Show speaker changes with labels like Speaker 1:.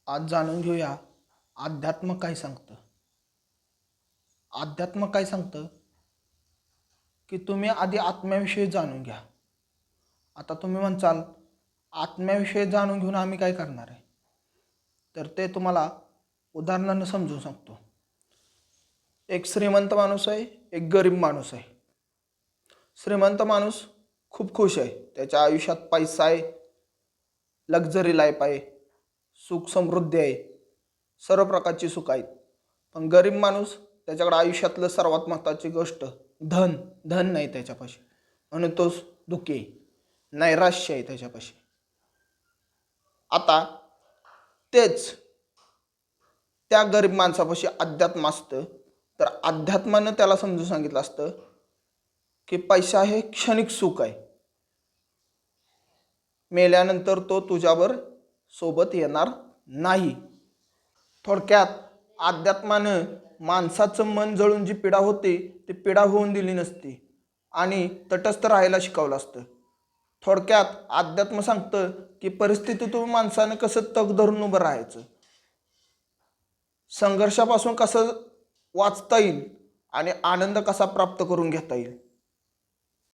Speaker 1: आज जाणून घेऊया अध्यात्म काय सांगतं. अध्यात्म काय सांगतं की तुम्ही आधी आत्म्याविषयी जाणून घ्या. आता तुम्ही म्हणसाल आत्म्याविषयी जाणून घेऊन आम्ही काय करणार आहे, तर ते तुम्हाला उदाहरणानं समजून सांगतो. एक श्रीमंत माणूस आहे, एक गरीब माणूस आहे. श्रीमंत माणूस खूप खुश आहे, त्याच्या आयुष्यात पैसा आहे, लक्झरी लाईफ आहे, सुख समृद्धी आहे, सर्व प्रकारची सुख आहेत. पण गरीब माणूस त्याच्याकडे आयुष्यातलं सर्वात महत्त्वाची गोष्ट धन नाही त्याच्यापाशी, म्हणून तो दुःखी आहे, नैराश्य आहे त्याच्यापाशी. आता तेच त्या गरीब माणसापाशी अध्यात्म असतं, तर अध्यात्मानं त्याला समजून सांगितलं असतं की पैसा हे क्षणिक सुख आहे, मेल्यानंतर तो तुझ्यावर सोबत येणार नाही. थोडक्यात अध्यात्मानं माणसाचं मन जळून जी पीडा होते ती पीडा होऊन दिली नसती आणि तटस्थ राहायला शिकवलं असतं. थोडक्यात अध्यात्म सांगतं की परिस्थितीतून माणसानं कसं तग धरून उभं राहायचं, संघर्षापासून कसं वाचता येईल आणि आनंद कसा प्राप्त करून घेता येईल.